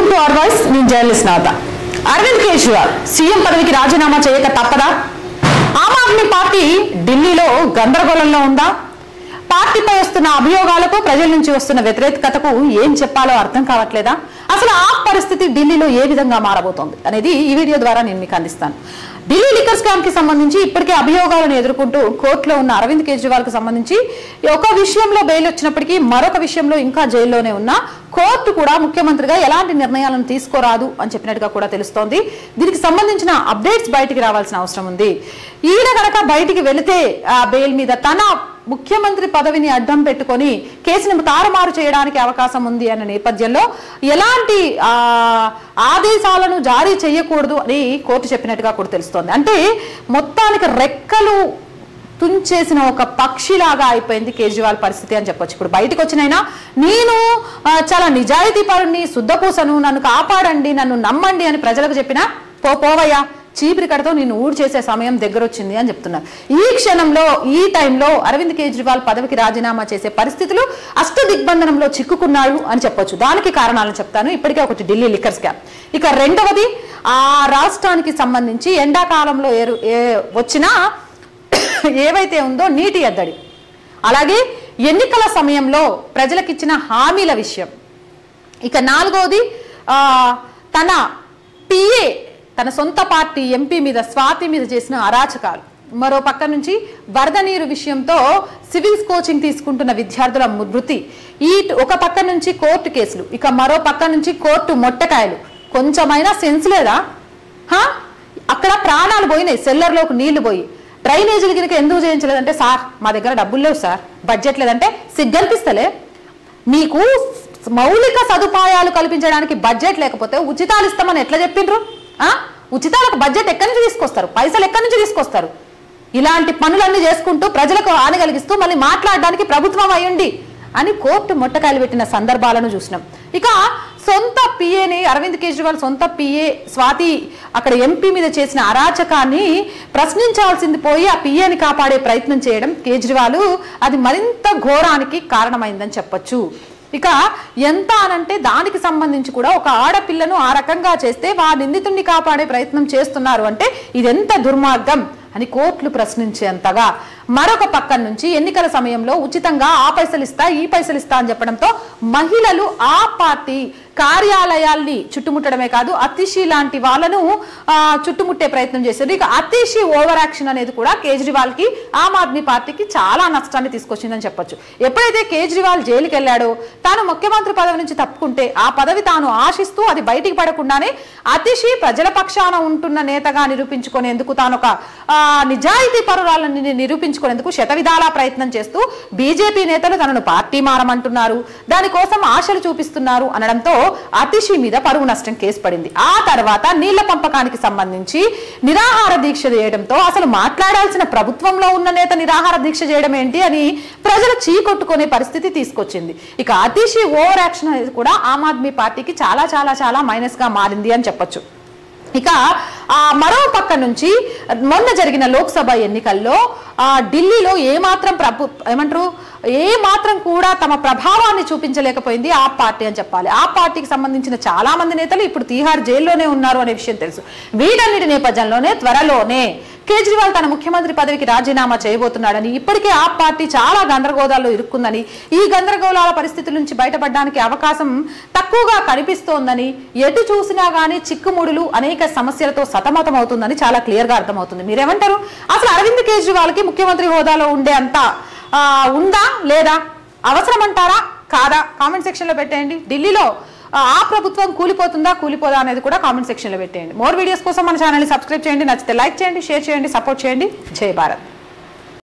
Welcome to our voice. నేను journalist నాథ. Arvind Kejriwal CM పదవికి రాజీనామా చేయక తప్పదా? ఆమ్ ఆద్మీ పార్టీ ఢిల్లీలో గందరగోళంలో ఉందా? పార్టీపై వస్తున్న అభియోగాలకు ప్రజల నుంచి వస్తున్న వ్యతిరేకతకు ఏం చెప్పాలో అర్థం కావట్లేదా? అసలు ఆ పరిస్థితి ఢిల్లీలో ఏ విధంగా మారబోతోంది అనేది ఈ వీడియో ద్వారా నేను మీకు అందిస్తాను. ఢిల్లీ లిక్కర్ స్కామ్ కి సంబంధించి ఇప్పటికే అభియోగాలను ఎదుర్కొంటూ కోర్టులో ఉన్న అరవింద్ కేజ్రీవాల్ కు సంబంధించి ఒక విషయంలో బెయిల్ వచ్చినప్పటికీ మరొక విషయంలో ఇంకా జైల్లోనే ఉన్న కోర్టు కూడా ముఖ్యమంత్రిగా ఎలాంటి నిర్ణయాలను తీసుకోరాదు అని చెప్పినట్టుగా కూడా తెలుస్తోంది. దీనికి సంబంధించిన అప్డేట్స్ బయటికి రావాల్సిన అవసరం ఉంది. ఈయన కనుక బయటికి వెళితే ఆ బెయిల్ మీద తన ముఖ్యమంత్రి పదవిని అడ్డం పెట్టుకొని కేసును తారుమారు చేయడానికి అవకాశం ఉంది అన్న నేపథ్యంలో ఎలాంటి ఆదేశాలను జారీ చేయకూడదు అని కోర్టు చెప్పినట్టుగా కూడా తెలుస్తోంది. అంటే మొత్తానికి రెక్కలు తుంచేసిన ఒక పక్షిలాగా అయిపోయింది కేజ్రీవాల్ పరిస్థితి అని చెప్పొచ్చు. ఇప్పుడు బయటకు వచ్చినైనా నేను చాలా నిజాయితీ పరుణ్ణి, శుద్ధపూసను, నన్ను కాపాడండి, నన్ను నమ్మండి అని ప్రజలకు చెప్పినా పోవయ్యా చీపిరి కడతో నేను ఊడు చేసే సమయం దగ్గర వచ్చింది అని చెప్తున్నారు. ఈ క్షణంలో ఈ టైంలో అరవింద్ కేజ్రీవాల్ పదవికి రాజీనామా చేసే పరిస్థితులు అష్టదిగ్బంధనంలో చిక్కుకున్నాడు అని చెప్పొచ్చు. దానికి కారణాలను చెప్తాను. ఇప్పటికే ఒకటి ఢిల్లీ లిక్కర్ స్కామ్, ఇక రెండవది ఆ రాష్ట్రానికి సంబంధించి ఎండాకాలంలో వచ్చిన ఏవైతే ఉందో నీటి ఎద్దడి, అలాగే ఎన్నికల సమయంలో ప్రజలకిచ్చిన హామీల విషయం, ఇక నాలుగవది తన పిఏ తన సొంత పార్టీ ఎంపీ మీద స్వాతి మీద చేసిన అరాచకాలు, మరో పక్క నుంచి వరద నీరు విషయంతో సివిల్స్ కోచింగ్ తీసుకుంటున్న విద్యార్థుల మృతి, ఈ ఒక పక్క నుంచి కోర్టు కేసులు, ఇక మరో పక్క నుంచి కోర్టు మొట్టకాయలు. కొంచెమైనా సెన్స్ లేదా? అక్కడ ప్రాణాలు పోయినాయి, సెల్లర్లోకి నీళ్లు పోయి. డ్రైనేజీలు కనుక ఎందుకు చేయించలేదంటే, సార్ మా దగ్గర డబ్బులు లేవు సార్, బడ్జెట్ లేదంటే సిగ్గనిపిస్తలే. మీకు మౌలిక సదుపాయాలు కల్పించడానికి బడ్జెట్ లేకపోతే ఉచితాలు ఇస్తామని ఎట్లా చెప్పిండ్రు? ఉచితాలకు బడ్జెట్ ఎక్కడి నుంచి తీసుకొస్తారు? పైసలు ఎక్కడి నుంచి తీసుకొస్తారు? ఇలాంటి పనులన్నీ చేసుకుంటూ ప్రజలకు హాని కలిగిస్తూ మళ్ళీ మాట్లాడడానికి ప్రభుత్వం అయ్యండి అని కోర్టు మొట్టకాయలు పెట్టిన సందర్భాలను చూసినాం. ఇక సొంత పిఏని అరవింద్ కేజ్రీవాల్ సొంత పిఏ స్వాతి అక్కడ ఎంపీ మీద చేసిన అరాచకాన్ని ప్రశ్నించాల్సింది పోయి ఆ పిఏని కాపాడే ప్రయత్నం చేయడం కేజ్రీవాల్ అది మరింత ఘోరానికి కారణమైందని చెప్పొచ్చు. ఇక ఎంత అనంటే దానికి సంబంధించి కూడా ఒక ఆడపిల్లను ఆ రకంగా చేస్తే వారి నిందితుడిని కాపాడే ప్రయత్నం చేస్తున్నారు అంటే ఇదెంత దుర్మార్గం అని కోర్టులు ప్రశ్నించేంతగా. మరొక పక్కన నుంచి ఎన్నికల సమయంలో ఉచితంగా ఆ పైసలు ఇస్తా ఈ పైసలు ఇస్తా అని చెప్పడంతో మహిళలు ఆ పార్టీ కార్యాలయాల్ని చుట్టుముట్టడమే కాదు అతిషి లాంటి వాళ్ళను చుట్టుముట్టే ప్రయత్నం చేశారు. ఇక అతిషి ఓవర్ యాక్షన్ అనేది కూడా కేజ్రీవాల్ కి ఆమ్ ఆద్మీ పార్టీకి చాలా నష్టాన్ని తీసుకొచ్చిందని చెప్పొచ్చు. ఎప్పుడైతే కేజ్రీవాల్ జైలుకి వెళ్ళాడో తాను ముఖ్యమంత్రి పదవి నుంచి తప్పుకుంటే ఆ పదవి తాను ఆశిస్తూ అది బయటికి పడకుండానే అతిషి ప్రజల పక్షాన ఉంటున్న నేతగా నిరూపించుకునేందుకు తాను ఒక నిజాయితీ పరురాలని నిరూపించుకునేందుకు శతవిధాలా ప్రయత్నం చేస్తూ బీజేపీ నేతలు తనను పార్టీ మారమంటున్నారు, దానికోసం ఆశలు చూపిస్తున్నారు అనడంతో అతిషి మీద పరువు నష్టం కేసు పడింది. ఆ తర్వాత నీళ్ల పంపకానికి సంబంధించి నిరాహార దీక్ష చేయడంతో అసలు మాట్లాడాల్సిన ప్రభుత్వంలో ఉన్న నేత నిరాహార దీక్ష చేయడం ఏంటి అని ప్రజలు చీకొట్టుకునే పరిస్థితి తీసుకొచ్చింది. ఇక అతిషి ఓవర్ యాక్షన్ అనేది కూడా ఆమ్ ఆద్మీ పార్టీకి చాలా చాలా చాలా మైనస్ గా మారింది అని చెప్పొచ్చు. ఇక మరో పక్క నుంచి మొన్న జరిగిన లోక్సభ ఎన్నికల్లో ఢిల్లీలో ఏమాత్రం కూడా తమ ప్రభావాన్ని చూపించలేకపోయింది ఆ పార్టీ అని చెప్పాలి. ఆ పార్టీకి సంబంధించిన చాలా మంది నేతలు ఇప్పుడు తీహార్ జైల్లోనే ఉన్నారు అనే విషయం తెలుసు. వీటన్నిటి నేపథ్యంలోనే త్వరలోనే కేజ్రీవాల్ తన ముఖ్యమంత్రి పదవికి రాజీనామా చేయబోతున్నాడని, ఇప్పటికే ఆ పార్టీ చాలా గందరగోళాల్లో ఇరుక్కుందని, ఈ గందరగోళాల పరిస్థితుల నుంచి బయటపడడానికి అవకాశం తక్కువగా కనిపిస్తోందని, ఎటు చూసినా గానీ చిక్కుముడులు అనేక సమస్యలతో సతమతం అవుతుందని చాలా క్లియర్ గా అర్థమవుతుంది. మీరేమంటారు? అసలు అరవింద్ కేజ్రీవాల్ కి ముఖ్యమంత్రి హోదాలో ఉండే అంత ఉందా లేదా, అవసరం అంటారా కాదా? కామెంట్ సెక్షన్ లో పెట్టేయండి. ఢిల్లీలో ఆ ప్రభుత్వం కూలిపోదా అనేది కూడా కామెంట్ సెక్షన్ లో పెట్టేయండి. మోర్ వీడియోస్ కోసం మన ఛానల్ ని సబ్స్క్రైబ్ చేయండి, నచ్చితే లైక్ చేయండి, షేర్ చేయండి, సపోర్ట్ చేయండి. జై భారత్.